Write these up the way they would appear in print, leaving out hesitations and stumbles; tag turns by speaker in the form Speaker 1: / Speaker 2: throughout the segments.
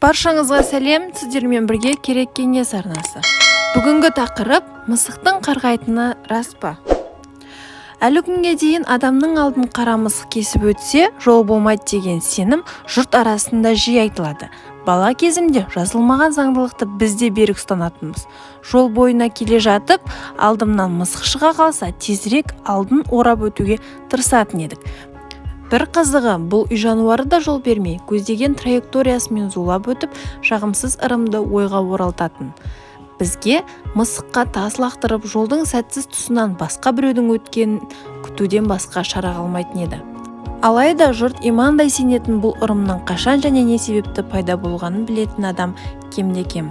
Speaker 1: Баршаңызға сәлем, сіздермен бірге керек кеңес арнасы. Бүгінгі тақырып мысықтың қарғайтыны рас па? Әлі күнге дейін адамның алдын қара мысық кесіп өтсе, жол болмайды деген сенім жұрт арасында жиі айтылады. Бала кезімде жазылмаған заңдылықты біз де берік ұстанатынбыз. Жол бойына келе жатып, алдымнан мысық шыға қалса, тезірек алдын орап өтуге тырысатын едік. Бір қызығы, бұл үй жануары да жол бермей, көздеген траекториясымен зулап өтіп, жағымсыз ырымды ойға оралтатын. Бізге мысыққа тас лақтырып, жолдың сәтсіз тұсынан басқа біреудің өткенін күтуден басқа шара қалмайтын еді. Алайда жұрт имандай сенетін бұл ырымның қашан және не себепті пайда болғанын білетін адам кемде-кем.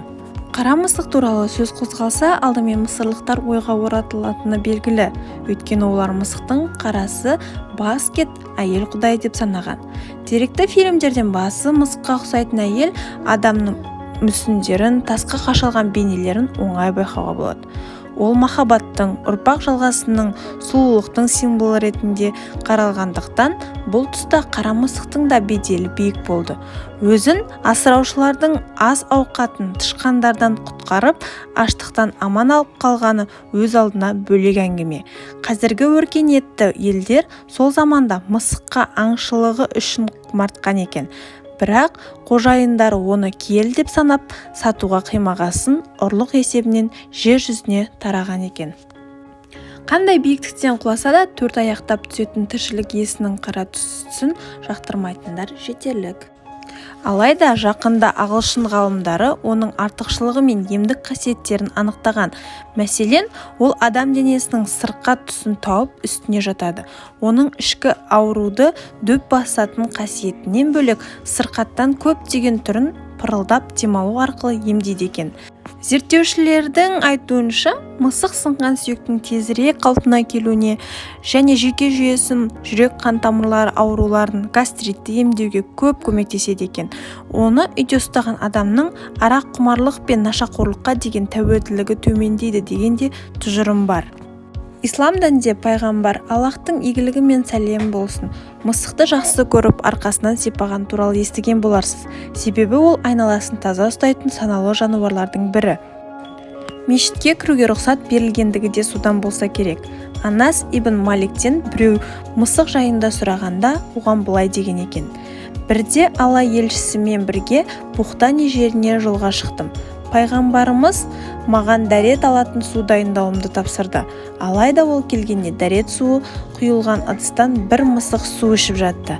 Speaker 1: Қара мысық туралы сөз қозғалса, алдымен мысырлықтар ойға оратылатыны белгілі. Өйткені олар мысықтың қарасы баскет әйел құдай деп санаған. Деректі фильмдерден басы мысыққа ұқсайтын әйел адамның мүсіндерін, тасқа қашалған бейнелерін оңай байқауға болады. Ол махаббаттың, ұрпақ жалғасының, сұлулықтың символы ретінде қаралғандықтан, бұл тұста қара мысықтың да беделі биік болды. Өзін асыраушылардың аз ауқатын тышқандардан құтқарып, аштықтан аман алып қалғаны өз алдына бөлек әңгіме. Қазіргі өркениетті елдер сол заманда мысыққа аңшылығы үшін құмартқан екен. Бірақ қожайындары оны киелі деп санап, сатуға қимағасын ұрлық есебінен жер жүзіне тараған екен. Қандай биіктіктен құласа да төрт аяқтап түсетін тіршілік иесінің қара түсін жақтырмайтындар жетерлік. Алайда жақында ағылшын ғалымдары оның артықшылығы мен емдік қасиеттерін анықтаған. Мәселен, ол адам денесінің сырқат тұсын тауып үстіне жатады. Оның ішкі ауруды дөп басатын қасиетінен бөлек сырқаттан көптеген түрін пырылдап демалу арқылы емдейді екен. Зерттеушілердің айтуынша, мысық сынған сүйектің тезірек қалпына келуіне және жүйке жүйесін, жүрек қан тамырлары ауруларын, гастритті емдеуге көп көмектеседі екен. Оны үйде ұстаған адамның арақ құмарлық пен нашақорлыққа деген тәуелділігі төмендейді дегенде тұжырым бар. Ислам дінінде пайғамбар Аллахтың игілігі мен сәлемі болсын, мысықты жақсы көріп арқасынан сипаған туралы естіген боларсыз. Себебі ол айналасын таза ұстайтын саналы жануарлардың бірі. Мешітке кіруге рұқсат берілгендігі де содан болса керек. Анас ибн Маликтен біреу мысық жайында сұрағанда оған былай деген екен: бірде Алла елшісімен бірге Бухтани жеріне жолға шықтым. Пайғамбарымыз маған дәрет алатын су дайындауымды тапсырды. Алайда ол келгенде дәрет суы құйылған ыдыстан бір мысық су ішіп жатты.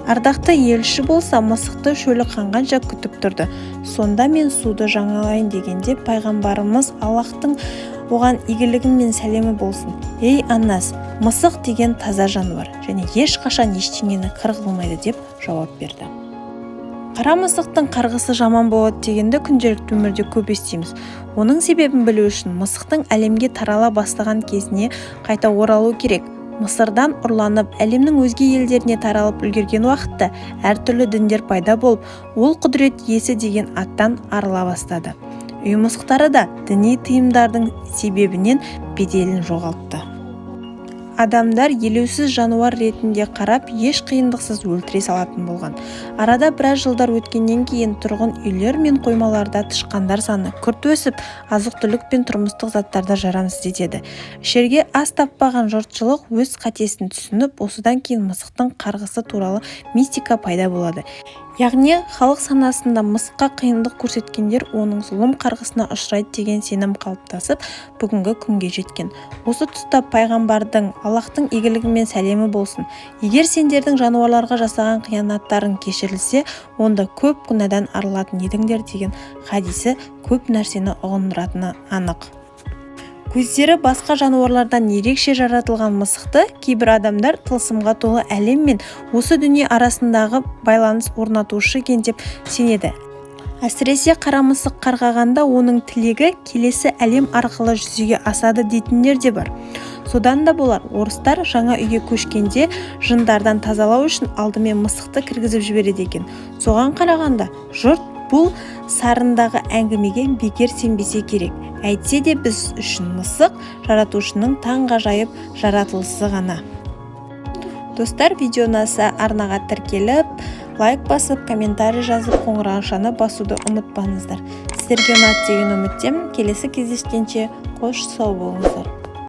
Speaker 1: Ардақты елші болса мысықты шөлі қанғанша күтіп тұрды. Сонда мен суды жаңалайын дегенде пайғамбарымыз Аллахтың оған игілігі мен сәлемі болсын: ей Анас, мысық деген таза жануар және ешқашан ештеңені қырғылмайды деп жауап берді. Қара мысықтың қарғысы жаман болады дегенді күнделікті өмірде көп естиміз. Оның себебін білу үшін мысықтың әлемге тарала бастаған кезіне қайта оралу керек. Мысырдан ұрланып, әлемнің өзге елдеріне таралып үлгерген уақытта әртүрлі діндер пайда болып, ол құдірет иесі деген аттан арыла бастады. Үй мысықтары да діни тыйымдардың себебінен беделін жоғалтты. Адамдар елеусіз жануар ретінде қарап, еш қиындықсыз өлтіре салатын болған. Арада біраз жылдар өткеннен кейін тұрғын үйлер мен қоймаларда тышқандар саны күрт өсіп, азық-түлік пен тұрмыстық заттарда жарамсыз етеді. Ішерге ас таппаған жұртшылық өз қатесін түсініп, осыдан кейін мысықтың қарғысы туралы мистика пайда болады. Яғни халық санасында мысыққа қиындық көрсеткендер оның зұлым қарғысына ұшырайды деген сенім қалыптасып, бүгінгі күнге жеткен. Осы тұста пайғамбардың Аллахтың игілігі мен сәлемі болсын: егер сендердің жануарларға жасаған қиянаттарың кешірілсе, онда көп күнәдан арылатын едіңдер деген хадисі көп нәрсені ұғындыратыны анық. Көздері басқа жануарлардан ерекше жаратылған мысықты кейбір адамдар тылсымға толы әлем мен осы дүние арасындағы байланыс орнатушы екен деп сенеді. Әсіресе қара мысық қарғағанда оның тілегі келесі әлем арқылы жүзеге асады дейтіндер де бар. Содан да болар, орыстар жаңа үйге көшкенде жындардан тазалау үшін алдымен мысықты кіргізіп жібереді екен. Соған қарағанда жұрт бұл сарындағы әңгімеге бекер сенбесе керек. Әйтсе де біз үшін мысық жаратушының таңғажайып жаратылысы ғана. Достар, видео ұнаса арнаға тіркеліп, лайк басып, комментарий жазып, қоңыраушаны басуды ұмытпаңыздар. Сіздерге ұнады деген үміттемін. Келесі кездескенше қош сау болыңыздар.